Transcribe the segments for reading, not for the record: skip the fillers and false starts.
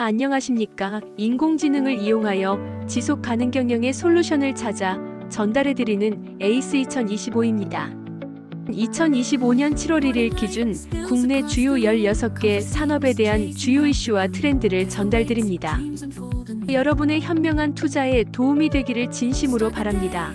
안녕하십니까? 인공지능을 이용하여 지속 가능 경영의 솔루션을 찾아 전달해드리는 에이스 2025입니다. 2025년 7월 1일 기준 국내 주요 16개 산업에 대한 주요 이슈와 트렌드를 전달드립니다. 여러분의 현명한 투자에 도움이 되기를 진심으로 바랍니다.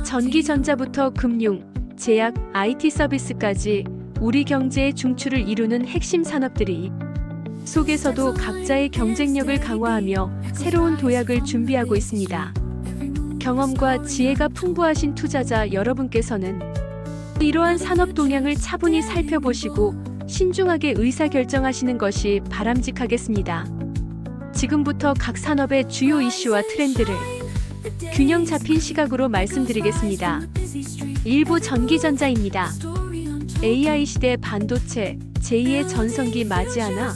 전기전자부터 금융, 제약, IT 서비스까지 우리 경제의 중추를 이루는 핵심 산업들이 속에서도 각자의 경쟁력을 강화하며 새로운 도약을 준비하고 있습니다. 경험과 지혜가 풍부하신 투자자 여러분께서는 이러한 산업 동향을 차분히 살펴보시고 신중하게 의사결정하시는 것이 바람직하겠습니다. 지금부터 각 산업의 주요 이슈와 트렌드를 균형 잡힌 시각으로 말씀드리겠습니다. 일부 전기전자입니다. AI 시대 반도체, 제2의 전성기 맞이하나?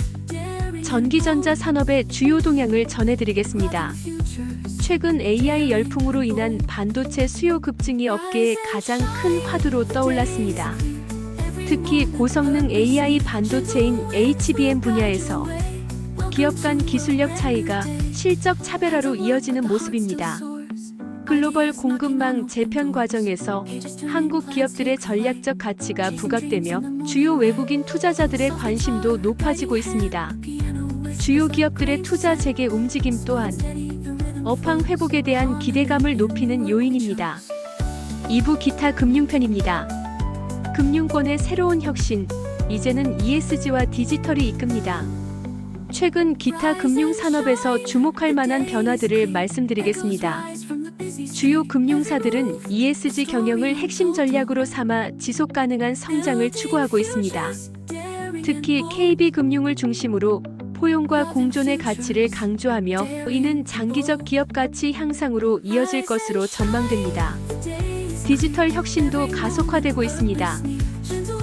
전기전자 산업의 주요 동향을 전해드리겠습니다. 최근 AI 열풍으로 인한 반도체 수요 급증이 업계의 가장 큰 화두로 떠올랐습니다. 특히 고성능 AI 반도체인 HBM 분야에서 기업 간 기술력 차이가 실적 차별화로 이어지는 모습입니다. 글로벌 공급망 재편 과정에서 한국 기업들의 전략적 가치가 부각되며 주요 외국인 투자자들의 관심도 높아지고 있습니다. 주요 기업들의 투자 재개 움직임 또한 업황 회복에 대한 기대감을 높이는 요인입니다. 2부 기타 금융편입니다. 금융권의 새로운 혁신, 이제는 ESG와 디지털이 이끕니다. 최근 기타 금융 산업에서 주목할 만한 변화들을 말씀드리겠습니다. 주요 금융사들은 ESG 경영을 핵심 전략으로 삼아 지속 가능한 성장을 추구하고 있습니다. 특히 KB금융을 중심으로 포용과 공존의 가치를 강조하며 이는 장기적 기업 가치 향상으로 이어질 것으로 전망됩니다. 디지털 혁신도 가속화되고 있습니다.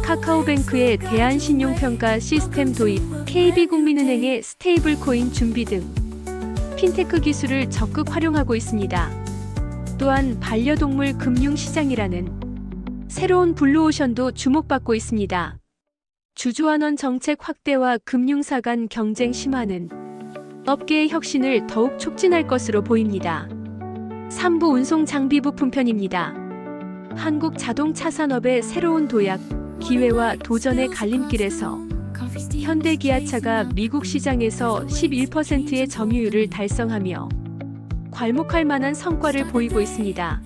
카카오뱅크의 대안신용평가 시스템 도입, KB국민은행의 스테이블코인 준비 등 핀테크 기술을 적극 활용하고 있습니다. 또한 반려동물 금융시장이라는 새로운 블루오션도 주목받고 있습니다. 주주환원 정책 확대와 금융사 간 경쟁 심화는 업계의 혁신을 더욱 촉진할 것으로 보입니다. 3부 운송 장비 부품편입니다. 한국 자동차 산업의 새로운 도약, 기회와 도전의 갈림길에서 현대기아차가 미국 시장에서 11%의 점유율을 달성하며 괄목할 만한 성과를 보이고 있습니다.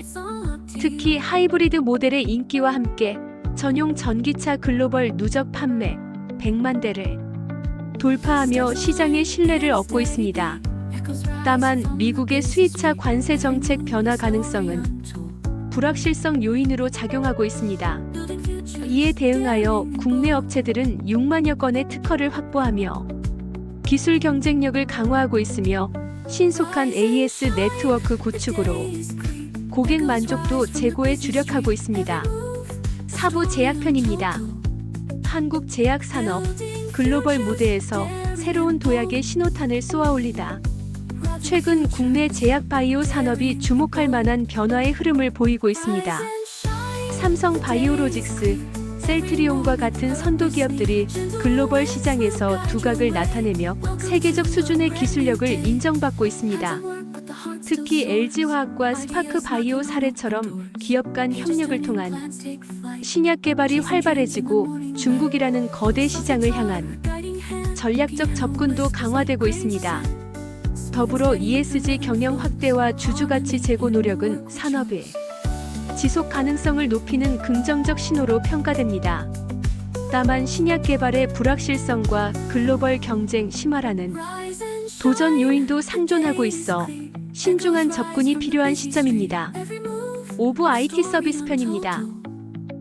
특히 하이브리드 모델의 인기와 함께 전용 전기차 글로벌 누적 판매 100만 대를 돌파하며 시장의 신뢰를 얻고 있습니다. 다만 미국의 수입차 관세 정책 변화 가능성은 불확실성 요인으로 작용하고 있습니다. 이에 대응하여 국내 업체들은 6만여 건의 특허를 확보하며 기술 경쟁력을 강화하고 있으며 신속한 AS 네트워크 구축으로 고객 만족도 제고에 주력하고 있습니다. 4부 제약편입니다. 한국 제약산업, 글로벌 무대에서 새로운 도약의 신호탄을 쏘아올리다. 최근 국내 제약 바이오 산업이 주목할 만한 변화의 흐름을 보이고 있습니다. 삼성 바이오로직스, 셀트리온과 같은 선도 기업들이 글로벌 시장에서 두각을 나타내며 세계적 수준의 기술력을 인정받고 있습니다. 특히 LG화학과 스파크바이오 사례처럼 기업 간 협력을 통한 신약 개발이 활발해지고 중국이라는 거대 시장을 향한 전략적 접근도 강화되고 있습니다. 더불어 ESG 경영 확대와 주주가치 제고 노력은 산업의 지속 가능성을 높이는 긍정적 신호로 평가됩니다. 다만 신약 개발의 불확실성과 글로벌 경쟁 심화라는 도전 요인도 상존하고 있어 신중한 접근이 필요한 시점입니다. 5부 IT 서비스 편입니다.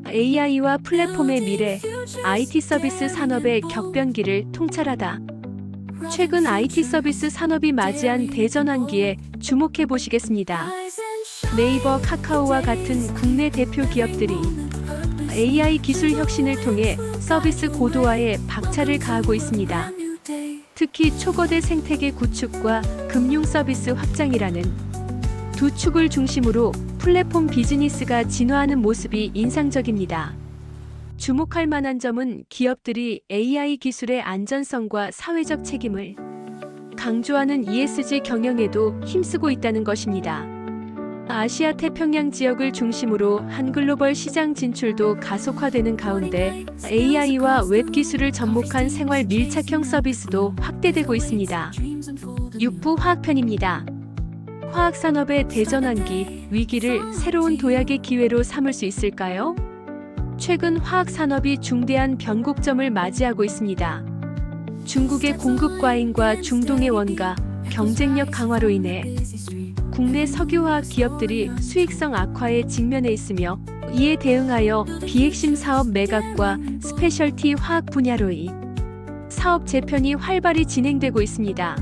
AI와 플랫폼의 미래, IT 서비스 산업의 격변기를 통찰하다. 최근 IT 서비스 산업이 맞이한 대전환기에 주목해 보시겠습니다. 네이버, 카카오와 같은 국내 대표 기업들이 AI 기술 혁신을 통해 서비스 고도화에 박차를 가하고 있습니다. 특히 초거대 생태계 구축과 금융 서비스 확장이라는 두 축을 중심으로 플랫폼 비즈니스가 진화하는 모습이 인상적입니다. 주목할 만한 점은 기업들이 AI 기술의 안전성과 사회적 책임을 강조하는 ESG 경영에도 힘쓰고 있다는 것입니다. 아시아 태평양 지역을 중심으로 한 글로벌 시장 진출도 가속화되는 가운데 AI와 웹 기술을 접목한 생활 밀착형 서비스도 확대되고 있습니다. 6부 화학편입니다. 화학산업의 대전환기, 위기를 새로운 도약의 기회로 삼을 수 있을까요? 최근 화학산업이 중대한 변곡점을 맞이하고 있습니다. 중국의 공급 과잉과 중동의 원가, 경쟁력 강화로 인해 국내 석유화학 기업들이 수익성 악화에 직면해 있으며 이에 대응하여 비핵심 사업 매각과 스페셜티 화학 분야로의 사업 재편이 활발히 진행되고 있습니다.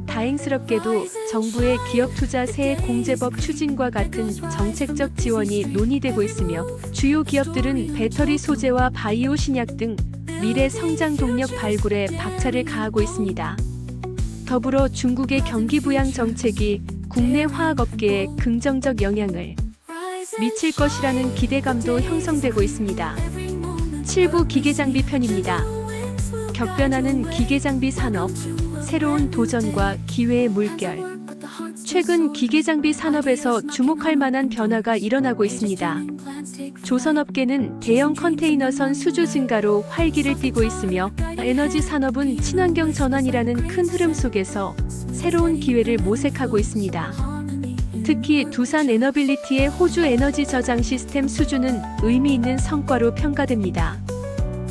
다행스럽게도 정부의 기업 투자 세액 공제법 추진과 같은 정책적 지원이 논의되고 있으며 주요 기업들은 배터리 소재와 바이오 신약 등 미래 성장 동력 발굴에 박차를 가하고 있습니다. 더불어 중국의 경기 부양 정책이 국내 화학업계에 긍정적 영향을 미칠 것이라는 기대감도 형성되고 있습니다. 7부 기계장비 편입니다. 격변하는 기계장비 산업, 새로운 도전과 기회의 물결. 최근 기계장비 산업에서 주목할 만한 변화가 일어나고 있습니다. 조선업계는 대형 컨테이너선 수주 증가로 활기를 띠고 있으며 에너지 산업은 친환경 전환이라는 큰 흐름 속에서 새로운 기회를 모색하고 있습니다. 특히 두산 에너빌리티의 호주 에너지 저장 시스템 수주는 의미 있는 성과로 평가됩니다.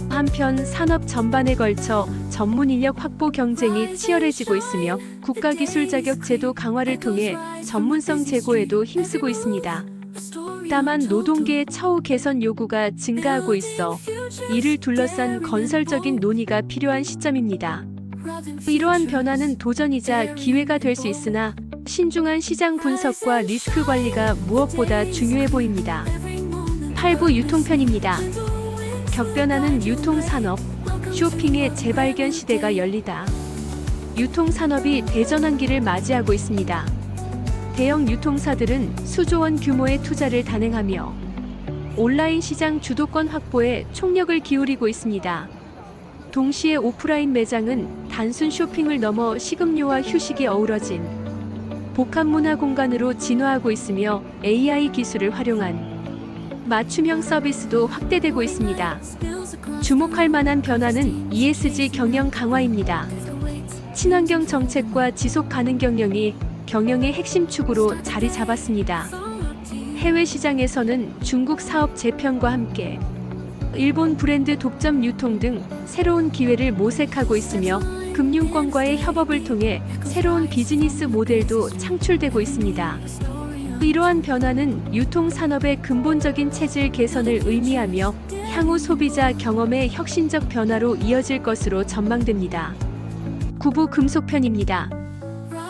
한편 산업 전반에 걸쳐 전문 인력 확보 경쟁이 치열해지고 있으며 국가기술 자격 제도 강화를 통해 전문성 제고에도 힘쓰고 있습니다. 다만 노동계의 처우 개선 요구가 증가하고 있어 이를 둘러싼 건설적인 논의가 필요한 시점입니다. 이러한 변화는 도전이자 기회가 될 수 있으나 신중한 시장 분석과 리스크 관리가 무엇보다 중요해 보입니다. 8부 유통편입니다. 격변하는 유통산업, 쇼핑의 재발견 시대가 열리다. 유통산업이 대전환기를 맞이하고 있습니다. 대형 유통사들은 수조원 규모의 투자를 단행하며 온라인 시장 주도권 확보에 총력을 기울이고 있습니다. 동시에 오프라인 매장은 단순 쇼핑을 넘어 식음료와 휴식이 어우러진 복합 문화 공간으로 진화하고 있으며 AI 기술을 활용한 맞춤형 서비스도 확대되고 있습니다. 주목할 만한 변화는 ESG 경영 강화입니다. 친환경 정책과 지속 가능 경영이 경영의 핵심 축으로 자리 잡았습니다. 해외 시장에서는 중국 사업 재편과 함께 일본 브랜드 독점 유통 등 새로운 기회를 모색하고 있으며 금융권과의 협업을 통해 새로운 비즈니스 모델도 창출되고 있습니다. 이러한 변화는 유통산업의 근본적인 체질 개선을 의미하며 향후 소비자 경험의 혁신적 변화로 이어질 것으로 전망됩니다. 9부 금속편입니다.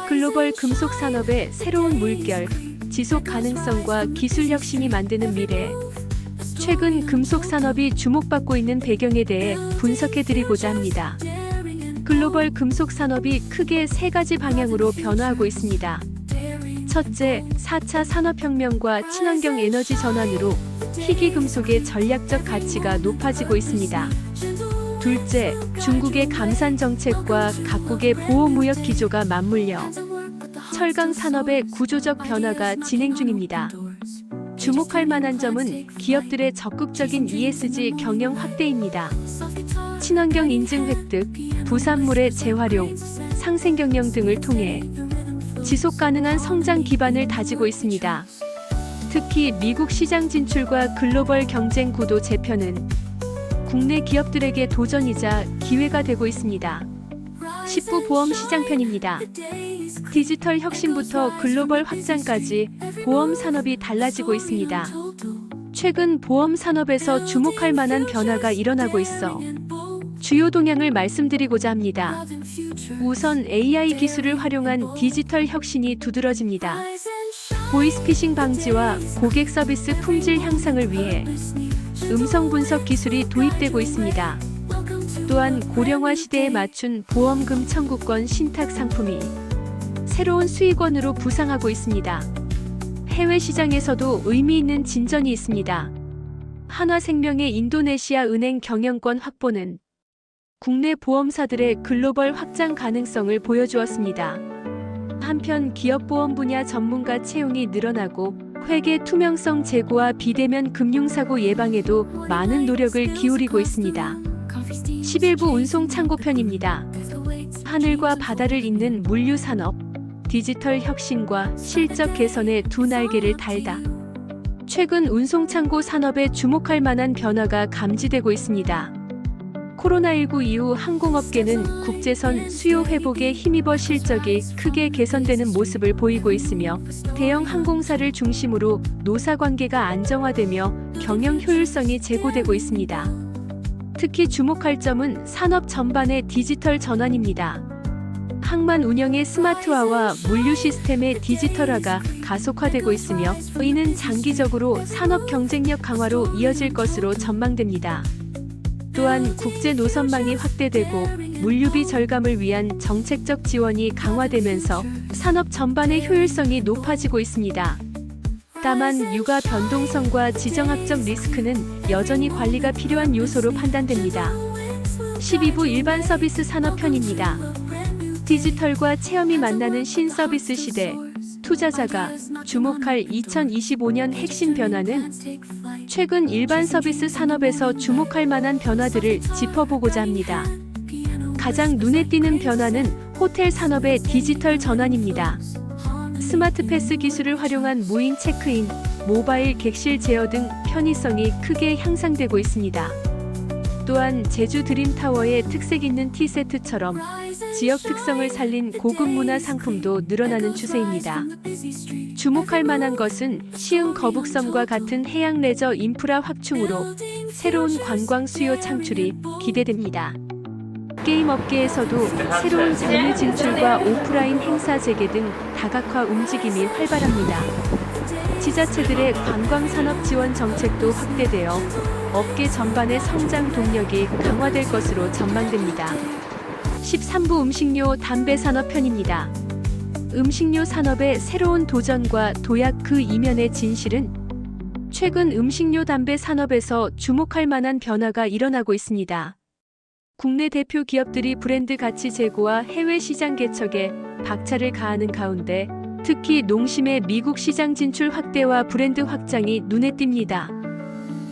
글로벌 금속 산업의 새로운 물결, 지속 가능성과 기술 혁신이 만드는 미래. 최근 금속 산업이 주목받고 있는 배경에 대해 분석해드리고자 합니다. 글로벌 금속 산업이 크게 세 가지 방향으로 변화하고 있습니다. 첫째, 4차 산업혁명과 친환경 에너지 전환으로 희귀금속의 전략적 가치가 높아지고 있습니다. 둘째, 중국의 감산 정책과 각국의 보호무역 기조가 맞물려 철강 산업의 구조적 변화가 진행 중입니다. 주목할 만한 점은 기업들의 적극적인 ESG 경영 확대입니다. 친환경 인증 획득, 부산물의 재활용, 상생 경영 등을 통해 지속 가능한 성장 기반을 다지고 있습니다. 특히 미국 시장 진출과 글로벌 경쟁 구도 재편은 국내 기업들에게 도전이자 기회가 되고 있습니다. 10부 보험 시장편입니다. 디지털 혁신부터 글로벌 확장까지 보험 산업이 달라지고 있습니다. 최근 보험 산업에서 주목할 만한 변화가 일어나고 있어 주요 동향을 말씀드리고자 합니다. 우선 AI 기술을 활용한 디지털 혁신이 두드러집니다. 보이스피싱 방지와 고객 서비스 품질 향상을 위해 음성 분석 기술이 도입되고 있습니다. 또한 고령화 시대에 맞춘 보험금 청구권 신탁 상품이 새로운 수익원으로 부상하고 있습니다. 해외 시장에서도 의미 있는 진전이 있습니다. 한화생명의 인도네시아 은행 경영권 확보는 국내 보험사들의 글로벌 확장 가능성을 보여주었습니다. 한편 기업 보험 분야 전문가 채용이 늘어나고 회계 투명성 제고와 비대면 금융사고 예방에도 많은 노력을 기울이고 있습니다. 11부 운송 창고편입니다. 하늘과 바다를 잇는 물류산업, 디지털 혁신과 실적 개선의 두 날개를 달다. 최근 운송창고 산업에 주목할 만한 변화가 감지되고 있습니다. 코로나19 이후 항공업계는 국제선 수요 회복에 힘입어 실적이 크게 개선되는 모습을 보이고 있으며 대형 항공사를 중심으로 노사관계가 안정화되며 경영 효율성이 제고되고 있습니다. 특히 주목할 점은 산업 전반의 디지털 전환입니다. 항만 운영의 스마트화와 물류 시스템의 디지털화가 가속화되고 있으며 이는 장기적으로 산업 경쟁력 강화로 이어질 것으로 전망됩니다. 또한 국제 노선망이 확대되고 물류비 절감을 위한 정책적 지원이 강화되면서 산업 전반의 효율성이 높아지고 있습니다. 다만 유가 변동성과 지정학적 리스크는 여전히 관리가 필요한 요소로 판단됩니다. 12부 일반 서비스 산업편입니다. 디지털과 체험이 만나는 신서비스 시대, 투자자가 주목할 2025년 핵심 변화는 최근 일반 서비스 산업에서 주목할 만한 변화들을 짚어보고자 합니다. 가장 눈에 띄는 변화는 호텔 산업의 디지털 전환입니다. 스마트 패스 기술을 활용한 무인 체크인, 모바일 객실 제어 등 편의성이 크게 향상되고 있습니다. 또한 제주 드림타워의 특색 있는 티세트처럼 지역 특성을 살린 고급 문화 상품도 늘어나는 추세입니다. 주목할 만한 것은 시흥 거북섬과 같은 해양 레저 인프라 확충으로 새로운 관광 수요 창출이 기대됩니다. 게임 업계에서도 새로운 장르 진출과 오프라인 행사 재개 등 다각화 움직임이 활발합니다. 지자체들의 관광산업 지원 정책도 확대되어 업계 전반의 성장 동력이 강화될 것으로 전망됩니다. 13부 음식료 담배 산업편입니다. 음식료 산업의 새로운 도전과 도약 그 이면의 진실은 최근 음식료 담배 산업에서 주목할 만한 변화가 일어나고 있습니다. 국내 대표 기업들이 브랜드 가치 제고와 해외 시장 개척에 박차를 가하는 가운데 특히 농심의 미국 시장 진출 확대와 브랜드 확장이 눈에 띕니다.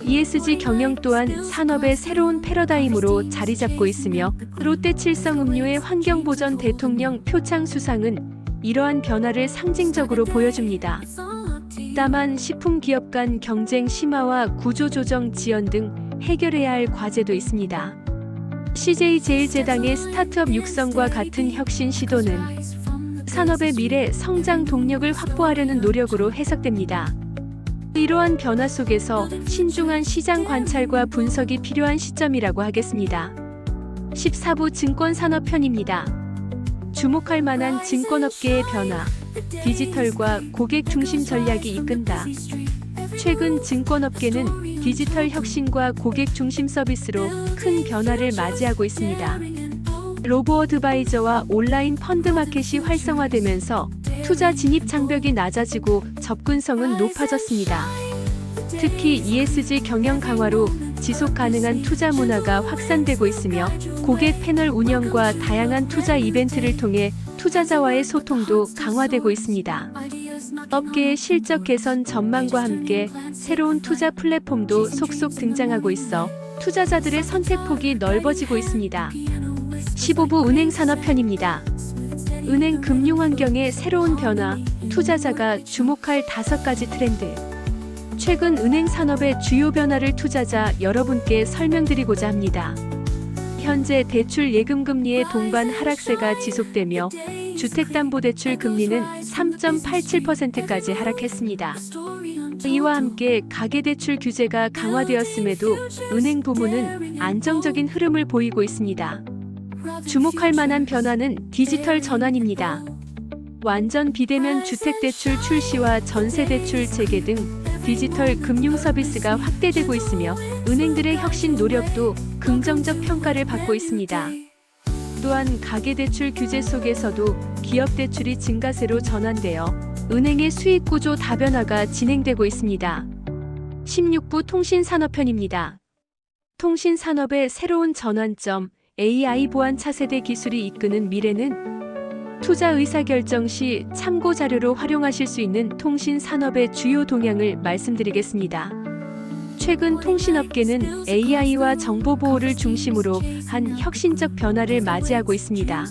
ESG 경영 또한 산업의 새로운 패러다임으로 자리 잡고 있으며 롯데 칠성 음료의 환경보전 대통령 표창 수상은 이러한 변화를 상징적으로 보여줍니다. 다만 식품 기업 간 경쟁 심화와 구조조정 지연 등 해결해야 할 과제도 있습니다. CJ제일제당의 스타트업 육성과 같은 혁신 시도는 산업의 미래 성장 동력을 확보하려는 노력으로 해석됩니다. 이러한 변화 속에서 신중한 시장 관찰과 분석이 필요한 시점이라고 하겠습니다. 14부 증권산업편입니다. 주목할 만한 증권업계의 변화, 디지털과 고객 중심 전략이 이끈다. 최근 증권업계는 디지털 혁신과 고객 중심 서비스로 큰 변화를 맞이하고 있습니다. 로보어드바이저와 온라인 펀드 마켓이 활성화되면서 투자 진입 장벽이 낮아지고 접근성은 높아졌습니다. 특히 ESG 경영 강화로 지속 가능한 투자 문화가 확산되고 있으며 고객 패널 운영과 다양한 투자 이벤트를 통해 투자자와의 소통도 강화되고 있습니다. 업계의 실적 개선 전망과 함께 새로운 투자 플랫폼도 속속 등장하고 있어 투자자들의 선택폭이 넓어지고 있습니다. 15부 은행산업편입니다. 은행 금융 환경의 새로운 변화, 투자자가 주목할 5가지 트렌드. 최근 은행 산업의 주요 변화를 투자자 여러분께 설명드리고자 합니다. 현재 대출 예금 금리의 동반 하락세가 지속되며 주택담보대출 금리는 3.87%까지 하락했습니다. 이와 함께 가계대출 규제가 강화되었음에도 은행 부문은 안정적인 흐름을 보이고 있습니다. 주목할 만한 변화는 디지털 전환입니다. 완전 비대면 주택대출 출시와 전세대출 재개 등 디지털 금융 서비스가 확대되고 있으며 은행들의 혁신 노력도 긍정적 평가를 받고 있습니다. 또한 가계대출 규제 속에서도 기업대출이 증가세로 전환되어 은행의 수익구조 다변화가 진행되고 있습니다. 16부 통신산업편입니다. 통신산업의 새로운 전환점, AI 보안 차세대 기술이 이끄는 미래는 투자 의사결정 시 참고 자료로 활용하실 수 있는 통신 산업의 주요 동향을 말씀드리겠습니다. 최근 통신업계는 AI와 정보 보호를 중심으로 한 혁신적 변화를 맞이하고 있습니다.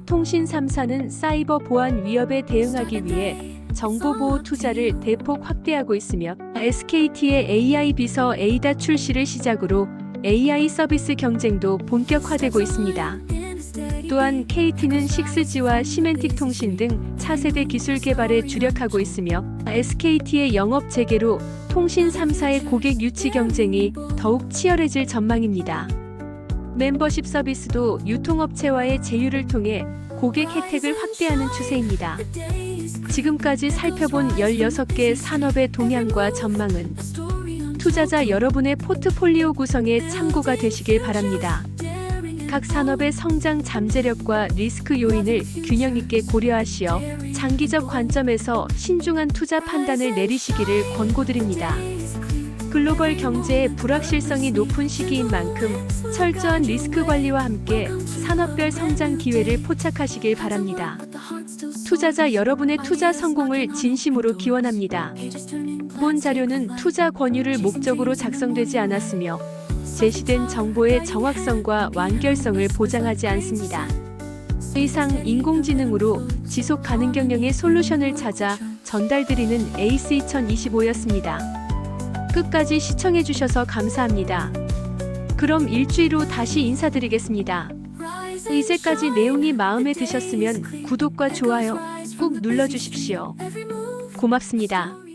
통신 3사는 사이버 보안 위협에 대응하기 위해 정보보호 투자를 대폭 확대하고 있으며 SKT의 AI 비서 에이다 출시를 시작으로 AI 서비스 경쟁도 본격화되고 있습니다. 또한 KT는 6G와 시멘틱 통신 등 차세대 기술 개발에 주력하고 있으며 SKT의 영업 재개로 통신 3사의 고객 유치 경쟁이 더욱 치열해질 전망입니다. 멤버십 서비스도 유통업체와의 제휴를 통해 고객 혜택을 확대하는 추세입니다. 지금까지 살펴본 16개 산업의 동향과 전망은 투자자 여러분의 포트폴리오 구성에 참고가 되시길 바랍니다. 각 산업의 성장 잠재력과 리스크 요인을 균형 있게 고려하시어 장기적 관점에서 신중한 투자 판단을 내리시기를 권고드립니다. 글로벌 경제의 불확실성이 높은 시기인 만큼 철저한 리스크 관리와 함께 산업별 성장 기회를 포착하시길 바랍니다. 투자자 여러분의 투자 성공을 진심으로 기원합니다. 본 자료는 투자 권유를 목적으로 작성되지 않았으며 제시된 정보의 정확성과 완결성을 보장하지 않습니다. 이상 인공지능으로 지속 가능 경영의 솔루션을 찾아 전달드리는 에이스 2025였습니다. 끝까지 시청해주셔서 감사합니다. 그럼 일주일 후 다시 인사드리겠습니다. 이제까지 내용이 마음에 드셨으면 구독과 좋아요 꾹 눌러주십시오. 고맙습니다.